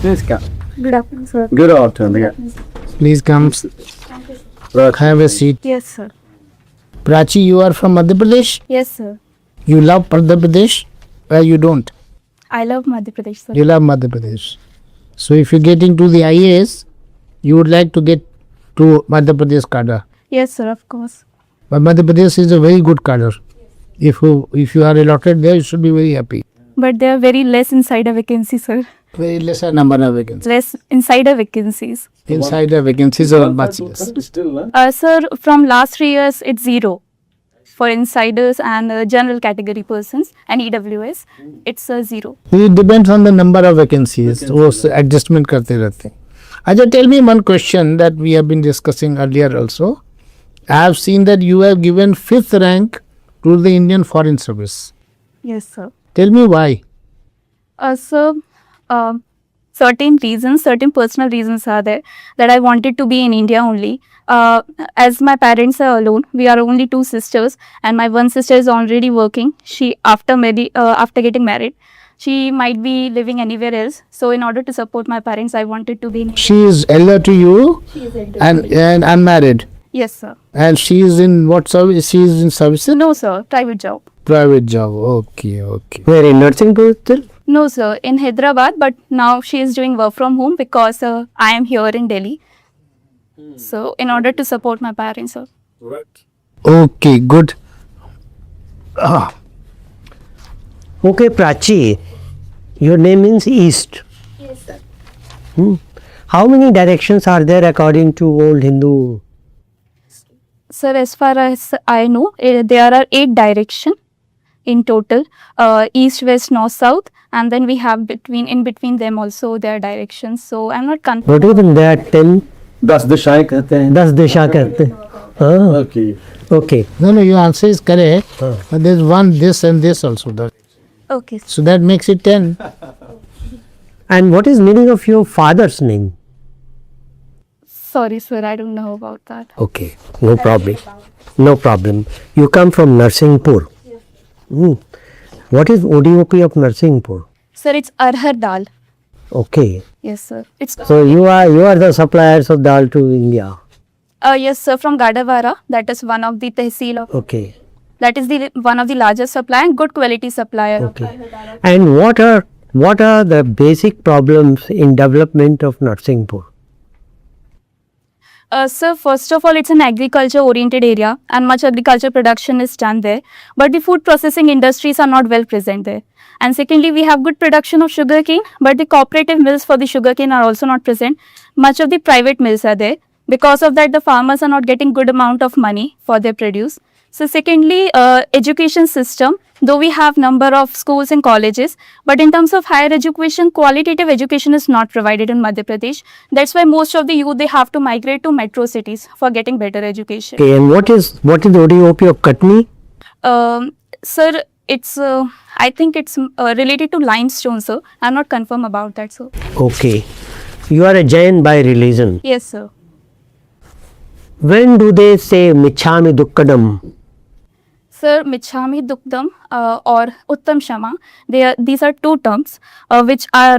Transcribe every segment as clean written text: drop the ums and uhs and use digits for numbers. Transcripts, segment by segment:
Please come. Good afternoon, sir. Good afternoon. Please come. Have a seat. Yes, sir. Prachi, you are from Madhya Pradesh? Yes, sir. You love Madhya Pradesh? Or you don't? I love Madhya Pradesh, sir. You love Madhya Pradesh. So if you get into the IAS, you would like to get to Madhya Pradesh cadre. Yes, sir, of course. But Madhya Pradesh is a very good cadre. If you are allotted there, you should be very happy. But there are very less insider vacancies, sir. Very lesser number of vacancies. Less insider vacancies. Insider vacancies are much less. Sir, from last 3 years, it's 0 for insiders and general category persons and EWS. It's 0. It depends on the number of vacancies. वो adjustment करते रहते हैं. Ajay, tell me one question that we have been discussing earlier also. I have seen that you have given 5th rank to the Indian Foreign Service. Yes, sir. Tell me why. Sir, certain reasons, certain personal reasons are there that I wanted to be in India only. As my parents are alone, we are only 2 sisters, and my one sister is already working. She after getting married, she might be living anywhere else. So in order to support my parents, I wanted to be in India. She is elder to you She is elder. and unmarried. Yes, sir. And she is in what service? She is in services? No, sir. Private job. Private job. Okay. Where in nursing still? No, sir. In Hyderabad, but now she is doing work from home because I am here in Delhi. So in order to support my parents, sir. Okay, good. Okay, Prachi, your name means East. Yes, sir. How many directions are there according to old Hindu? Sir, as far as I know, there are 8 directions in total. East, west, north, south. And then we have in between them also their directions. So I'm not confident. What even there are 10? 10 दिशाएं कहते हैं. 10 दिशा कहते हैं. हाँ. Okay. Okay. No, your answer is correct. But there's one this and this also. Okay. So that makes it 10. And what is meaning of your father's name? Sorry, sir. I don't know about that. Okay. No problem. No problem. You come from Narsinghpur. What is ODOP of Narsinghpur? Sir, it's Arhar Dal. Okay. Yes, sir. It's So you are the suppliers of dal to India. yes, sir. From Gadawara, that is one of the tehsil of. Okay. That is the one of the largest supplier and good quality supplier. Okay. And what are the basic problems in development of Narsinghpur? Sir, first of all, it's an agriculture-oriented area and much agriculture production is done there. But the food processing industries are not well present there. And secondly, we have good production of sugarcane, but the cooperative mills for the sugarcane are also not present. Much of the private mills are there. Because of that, the farmers are not getting good amount of money for their produce. So secondly, education system, though we have number of schools and colleges, but in terms of higher education, qualitative education is not provided in Madhya Pradesh. That's why most of the youth, they have to migrate to metro cities for getting better education. Okay. And what is the ODOP of Katni? Sir, it's, I think it's related to limestone, sir. I'm not confirm about that, sir. Okay. You are a Jain by religion. Yes, sir. When do they say Michhami Dukkadam? Sir, Michhami Dukdam or Uttam Shama, these are 2 terms which are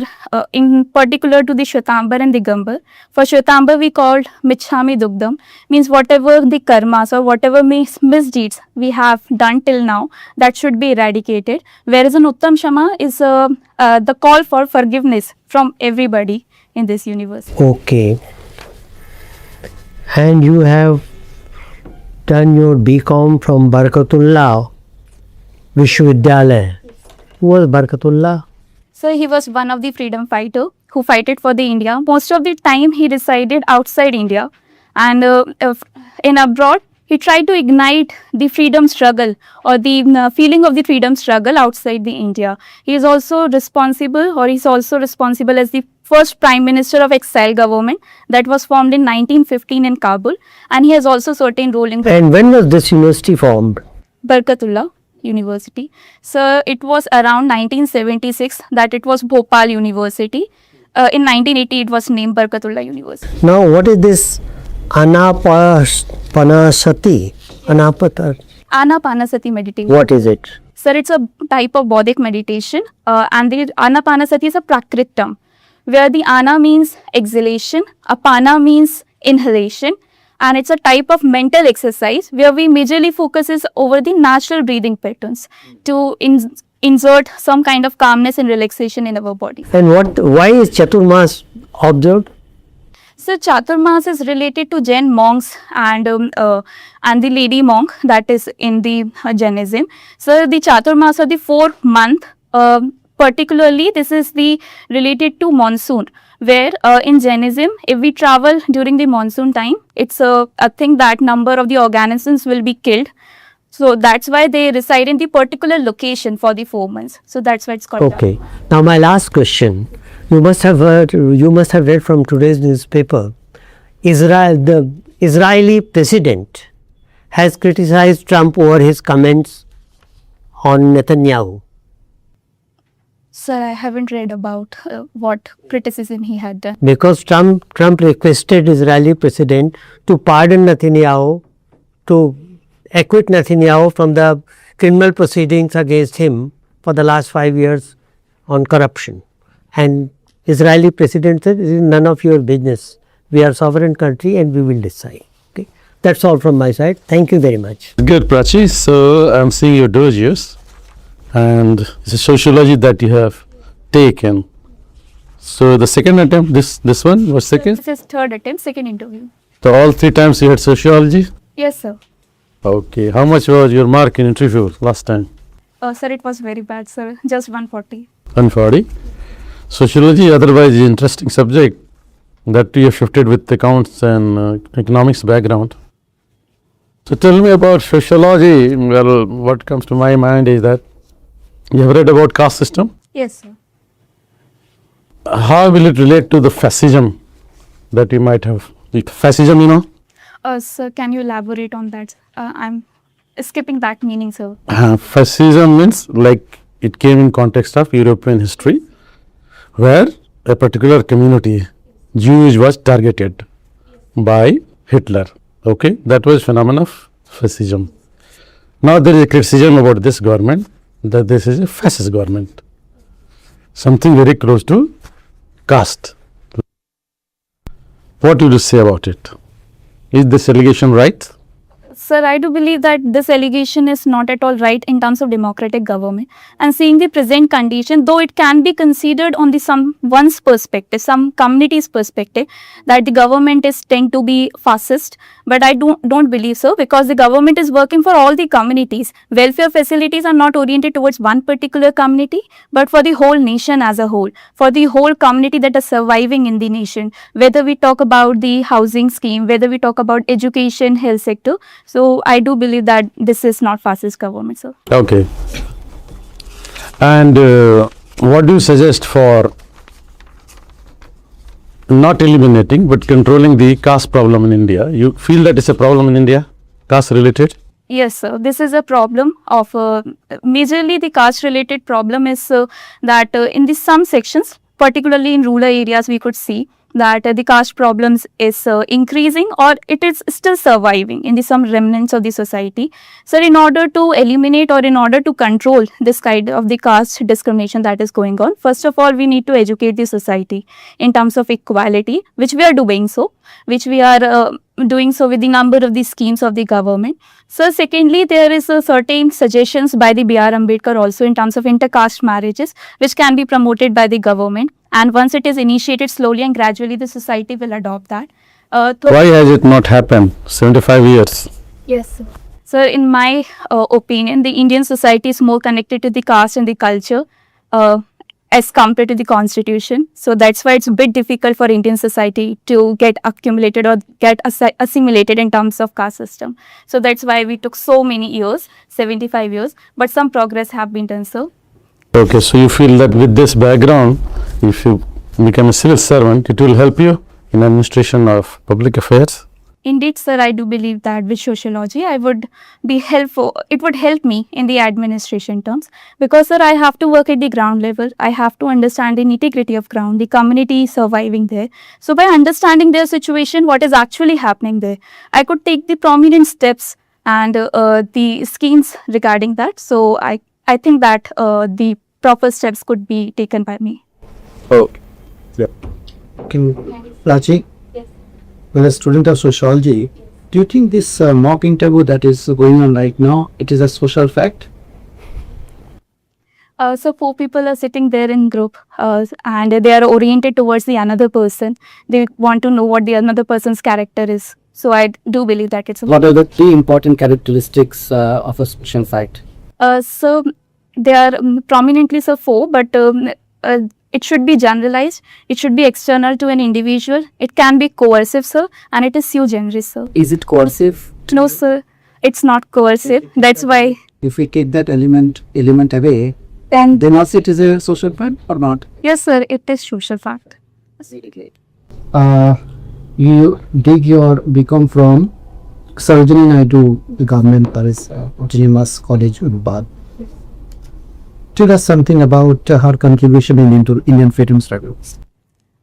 in particular to the Shwetambar and Digambar. For Shwetambar, we called Michhami Dukdam, means whatever the karmas or whatever misdeeds we have done till now, that should be eradicated. Whereas in Uttam Shama is the call for forgiveness from everybody in this universe. Okay. And you have done your BCom from Barkatullah Vishwavidyalaya. Who was Barkatullah? So he was one of the freedom fighter who fighted for the India. Most of the time he resided outside India, and in abroad he tried to ignite the freedom struggle or the feeling of the freedom struggle outside the India. He is also responsible, or he's also responsible as the first Prime Minister of exile government that was formed in 1915 in Kabul, and he has also certain role in. And when was this university formed? Barkatullah University. So it was around 1976 that it was Bhopal University. In 1980 it was named Barkatullah University. Now what is this Anapanasati? Anapanasati meditation. What is it? Sir, it's a type of Baudic meditation, and the Anapanasati is a Prakrit term. where the ana means exhalation, apana means inhalation, and it's a type of mental exercise where we majorly focuses over the natural breathing patterns to insert some kind of calmness and relaxation in our body. And why is Chaturmas observed? So Chaturmas is related to Jain monks and the lady monk that is in the Jainism. So the Chaturmas are the 4-month. Particularly, this is the related to monsoon, where in Jainism, if we travel during the monsoon time, it's a thing that number of the organisms will be killed. So that's why they reside in the particular location for the 4 months. So that's why it's called. Okay. Now my last question. You must have read from today's newspaper. The Israeli president has criticized Trump over his comments on Netanyahu. Sir, I haven't read about what criticism he had done. Because Trump requested Israeli president to pardon Netanyahu, to acquit Netanyahu from the criminal proceedings against him for the last 5 years on corruption. And Israeli president said, "It is none of your business. We are a sovereign country and we will decide." Okay, that's all from my side. Thank you very much. Good, Prachi. So I'm seeing your dossiers, and it's a sociology that you have taken. So the second attempt, this one was second. This is third attempt, second interview. So all 3 times you had sociology. Yes, sir. Okay. How much was your mark in interview last time? Sir, it was very bad, sir. Just 140. 140. Sociology, otherwise interesting subject that you have shifted with accounts and economics background. So tell me about sociology. Well, what comes to my mind is that you have read about caste system. Yes, sir. How will it relate to the fascism that you might have? The fascism, you know? Sir, can you elaborate on that? I'm skipping that meaning, sir. Fascism means like it came in context of European history, where a particular community, Jews, was targeted by Hitler. Okay, that was phenomenon of fascism. Now there is a criticism about this government, that this is a fascist government, something very close to caste. What would you say about it? Is this allegation right? Sir, I do believe that this allegation is not at all right in terms of democratic government. And seeing the present condition, though it can be considered on the someone's perspective, some community's perspective, that the government is tend to be fascist, but I don't believe so, because the government is working for all the communities. Welfare facilities are not oriented towards one particular community, but for the whole nation as a whole, for the whole community that is surviving in the nation. Whether we talk about the housing scheme, whether we talk about education, health sector. So I do believe that this is not fascist government, sir. Okay. And what do you suggest for not eliminating but controlling the caste problem in India? You feel that it's a problem in India, caste related? Yes, sir. This is a problem of majorly the caste related problem is that in the some sections, particularly in rural areas, we could see that the caste problems is increasing, or it is still surviving in the some remnants of the society. So in order to eliminate or in order to control this kind of the caste discrimination that is going on, first of all, we need to educate the society in terms of equality, which we are doing so, doing so with the number of the schemes of the government. So secondly, there is a certain suggestions by the B.R. Ambedkar also in terms of intercaste marriages, which can be promoted by the government. And once it is initiated slowly and gradually, the society will adopt that. Why has it not happened? 75 years. Yes, sir. Sir, in my opinion, the Indian society is more connected to the caste and the culture as compared to the constitution. So that's why it's a bit difficult for Indian society to get accumulated or get assimilated in terms of caste system. So that's why we took so many years, 75 years, but some progress have been done, sir. Okay, so you feel that with this background, if you become a civil servant, it will help you in administration of public affairs? Indeed, sir, I do believe that with sociology, I would be helpful. It would help me in the administration terms, because, sir, I have to work at the ground level. I have to understand the nitty-gritty of ground, the community surviving there. So by understanding their situation, what is actually happening there, I could take the prominent steps and the schemes regarding that. So I think that the proper steps could be taken by me. Okay. Okay, Prachi, when a student of sociology, do you think this mock interview that is going on right now, it is a social fact? So 4 people are sitting there in group and they are oriented towards the another person. They want to know what the another person's character is. So I do believe that it's a What are the 3 important characteristics of a social fact? so they are prominently 4, but it should be generalized. It should be external to an individual. It can be coercive, sir, and it is sui generis, sir. Is it coercive? No, sir, it's not coercive. That's why. If we take that element away, then also it is a social fact or not? Yes, sir, it is social fact. You did your BCom from Sarojini Naidu Government Paris Autonomous College, Udbad. Tell us something about her contribution in Indian freedom struggle.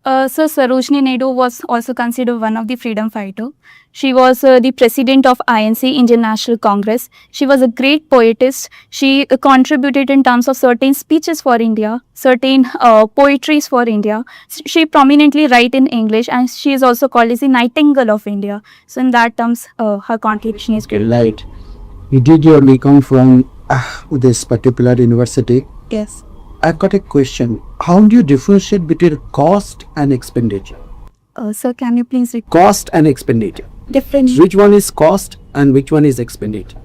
So Sarojini Naidu was also considered one of the freedom fighter. She was the president of INC, Indian National Congress. She was a great poetess. She contributed in terms of certain speeches for India, certain poetries for India. She prominently write in English, and she is also called as the Nightingale of India. So in that terms, her contribution is great. Right. You did your BCom from this particular university. Yes. I've got a question. How do you differentiate between cost and expenditure? Sir, can you please repeat? Cost and expenditure. Different. Which one is cost and which one is expenditure?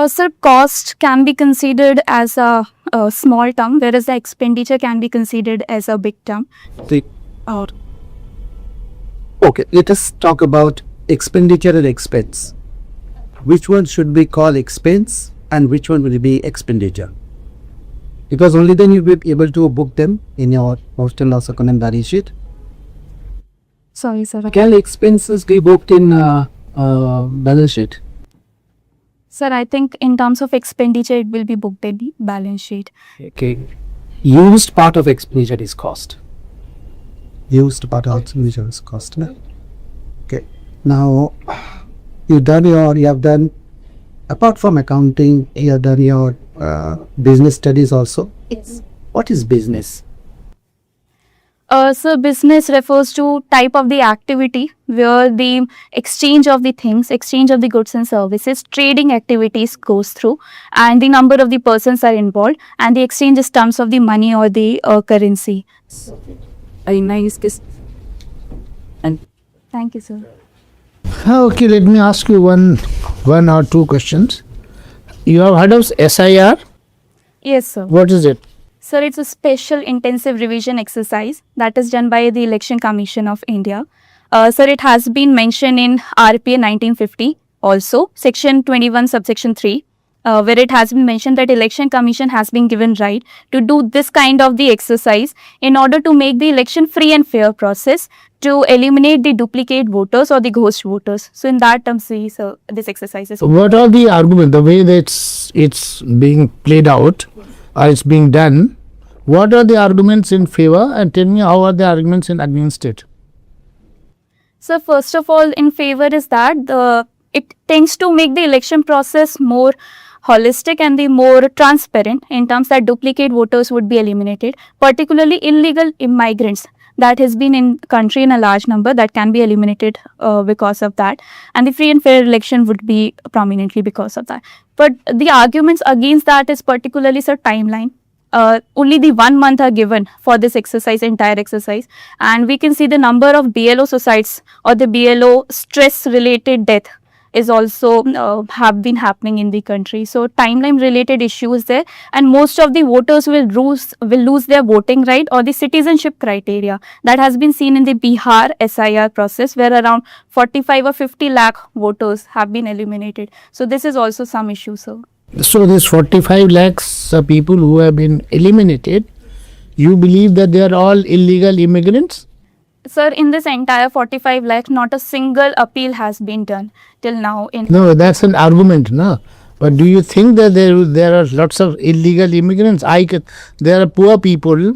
Sir, cost can be considered as a small term, whereas the expenditure can be considered as a big term. Okay, let us talk about expenditure and expense. Which one should be called expense and which one will be expenditure? Because only then you'll be able to book them in your hostel or second balance sheet. Sorry, sir. Can expenses be booked in balance sheet? Sir, I think in terms of expenditure, it will be booked in the balance sheet. Okay. Used part of expenditure is cost. Used part of expenditure is cost. No? Okay. Now, you have done, apart from accounting, you have done your business studies also. Yes. What is business? So business refers to type of the activity where the exchange of the things, exchange of the goods and services, trading activities goes through, and the number of the persons are involved, and the exchange is terms of the money or the currency. And thank you, sir. Okay, let me ask you one or two questions. You have heard of SIR? Yes, sir. What is it? Sir, it's a special intensive revision exercise that is done by the Election Commission of India. Sir, it has been mentioned in RPA 1950 also, section 21 subsection 3, where it has been mentioned that Election Commission has been given right to do this kind of the exercise in order to make the election free and fair process, to eliminate the duplicate voters or the ghost voters. So in that terms, this exercise is. What are the arguments, the way that it's being played out or it's being done? What are the arguments in favor, and tell me how are the arguments in against it? So first of all, in favor is that it tends to make the election process more holistic and the more transparent in terms that duplicate voters would be eliminated, particularly illegal immigrants that has been in country in a large number that can be eliminated because of that, and the free and fair election would be prominently because of that. But the arguments against that is particularly timeline. Only the 1 month are given for this exercise, entire exercise, and we can see the number of BLO suicides or the BLO stress related death is also have been happening in the country. So timeline related issues there, and most of the voters will lose their voting right or the citizenship criteria. That has been seen in the Bihar SIR process, where around 45 or 50 lakh voters have been eliminated. So this is also some issue, sir. So these 45 lakhs people who have been eliminated, you believe that they are all illegal immigrants? Sir, in this entire 45 lakh, not a single appeal has been done till now. No, that's an argument, no? But do you think that there are lots of illegal immigrants? There are poor people,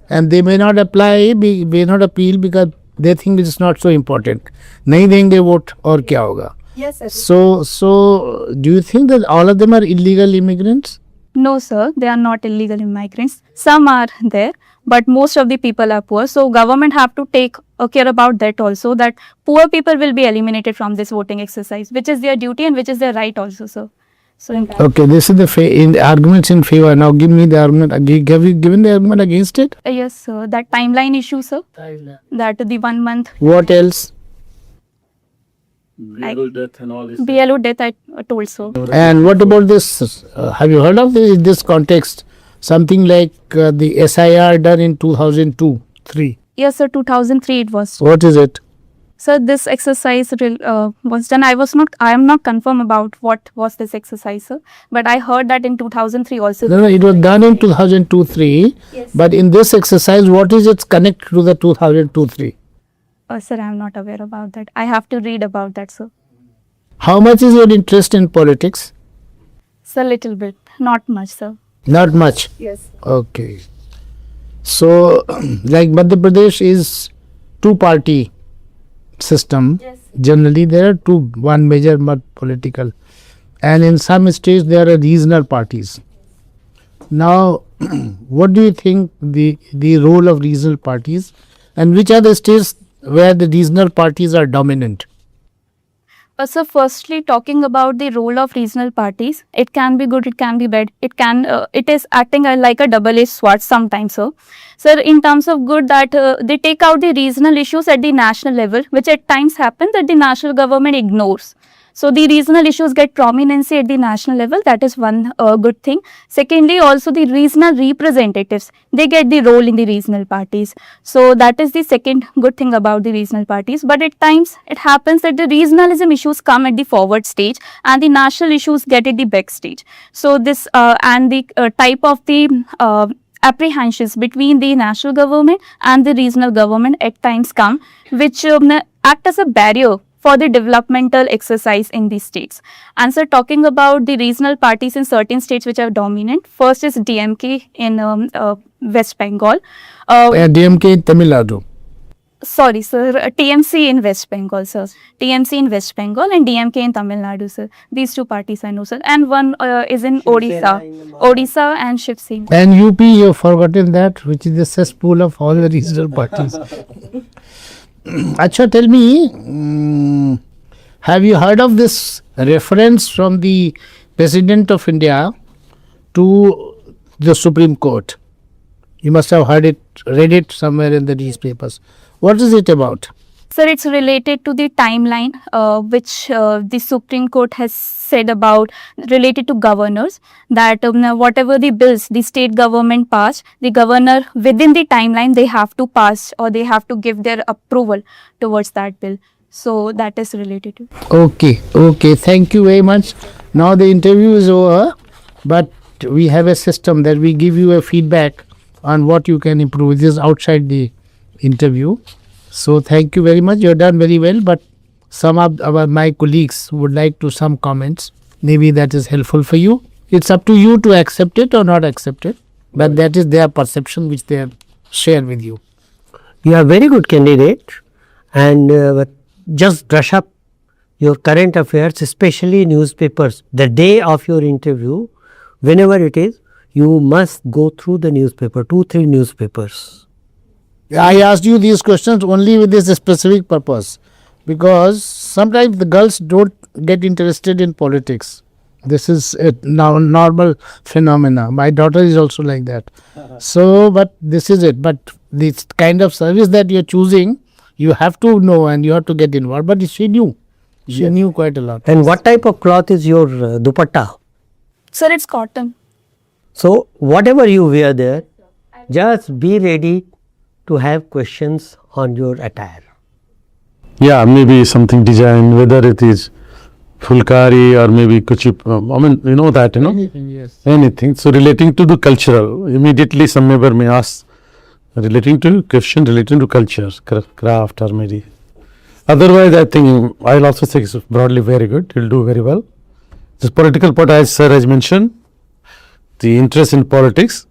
and they may not may not appeal because they think it's not so important. Nahi denge vote, aur kya hoga? Yes, sir. So do you think that all of them are illegal immigrants? No, sir, they are not illegal immigrants. Some are there, but most of the people are poor. So government have to take care about that also, that poor people will be eliminated from this voting exercise, which is their duty and which is their right also, sir. So in that, Okay, this is the arguments in favor. Now give me the argument. Have you given the argument against it? yes, sir, that timeline issue, sir, that the 1 month What else? BLO death and all this. BLO death, I told so. And what about this? Have you heard of this context? Something like the SIR done in 2002-3. Yes, sir, 2003 it was. What is it? Sir, this exercise was done. I am not confirm about what was this exercise, sir, but I heard that in 2003 also. No, it was done in 2002-3. Yes. But in this exercise, what is its connect to the 2002-3? Sir, I am not aware about that. I have to read about that, sir. How much is your interest in politics? Sir, little bit, not much, sir. Not much. Yes. Okay. So, like Madhya Pradesh is two-party system. Yes. Generally, there are two, one major political, and in some states there are regional parties. Now, what do you think the role of regional parties, and which are the states where the regional parties are dominant? So firstly, talking about the role of regional parties, it can be good, it can be bad. It is acting like a double-edged sword sometimes, sir. Sir, in terms of good, that they take out the regional issues at the national level, which at times happen that the national government ignores. So the regional issues get prominency at the national level. That is one good thing. Secondly, also the regional representatives, they get the role in the regional parties. So that is the second good thing about the regional parties. But at times it happens that the regionalism issues come at the forward stage and the national issues get at the back stage. So this and the type of the apprehensions between the national government and the regional government at times come, which act as a barrier for the developmental exercise in these states. And so talking about the regional parties in certain states which are dominant, first is DMK in West Bengal. DMK in Tamil Nadu. Sorry, sir, TMC in West Bengal, sir. TMC in West Bengal and DMK in Tamil Nadu, sir. These two parties I know, sir. And one is in Odisha. Odisha and Shiv Sena. And UP, you have forgotten that, which is the cesspool of all the regional parties. Acha, tell me, have you heard of this reference from the President of India to the Supreme Court? You must have heard it, read it somewhere in the newspapers. What is it about? Sir, it's related to the timeline which the Supreme Court has said about, related to governors, that whatever the bills the state government passed, the governor within the timeline they have to pass or they have to give their approval towards that bill. So that is related to. Okay, thank you very much. Now the interview is over, but we have a system that we give you a feedback on what you can improve. This is outside the interview. So thank you very much. You have done very well, but some of my colleagues would like to some comments. Maybe that is helpful for you. It's up to you to accept it or not accept it, but that is their perception which they have shared with you. You are very good candidate, and just brush up your current affairs, especially newspapers. The day of your interview, whenever it is, you must go through the newspaper, 2-3 newspapers. I asked you these questions only with this specific purpose, because sometimes the girls don't get interested in politics. This is a now normal phenomena. My daughter is also like that. So, but this is it. But this kind of service that you're choosing, you have to know and you have to get involved. But she knew. She knew quite a lot. And what type of cloth is your dupatta? Sir, it's cotton. So, whatever you wear there, just be ready to have questions on your attire. Yeah, maybe something design, whether it is fulkari or maybe kuchi, I mean, you know that, Anything, yes. anything. So relating to the cultural, immediately some member may ask relating to question relating to culture, craft or maybe. Otherwise, I think I'll also say it's broadly very good. You'll do very well. This political part, as sir has mentioned, the interest in politics,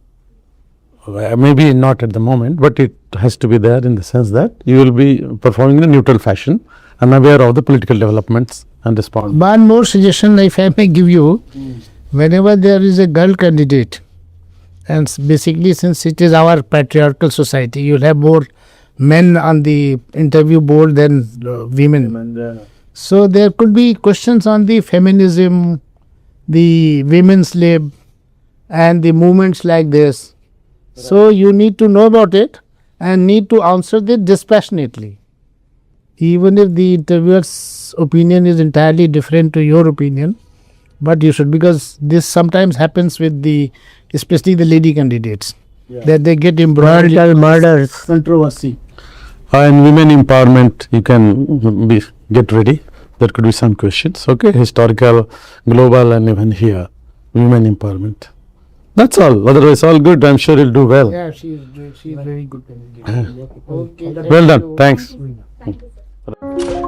maybe not at the moment, but it has to be there in the sense that you will be performing in a neutral fashion and aware of the political developments and respond. One more suggestion, if I may give you, whenever there is a girl candidate And basically, since it is our patriarchal society, you'll have more men on the interview board than women. So there could be questions on the feminism, the women's lib, and the movements like this. So you need to know about it and need to answer it dispassionately. Even if the interviewer's opinion is entirely different to your opinion, but you should, because this sometimes happens with the, especially the lady candidates, that they get embroiled Marital in murders. controversy. And women empowerment, you can get ready. There could be some questions. Okay, historical, global, and even here, women empowerment. That's all. Otherwise, all good. I'm sure you'll do well. Yeah, she is very good candidate. Okay, Well done. Thanks. Thank you, sir.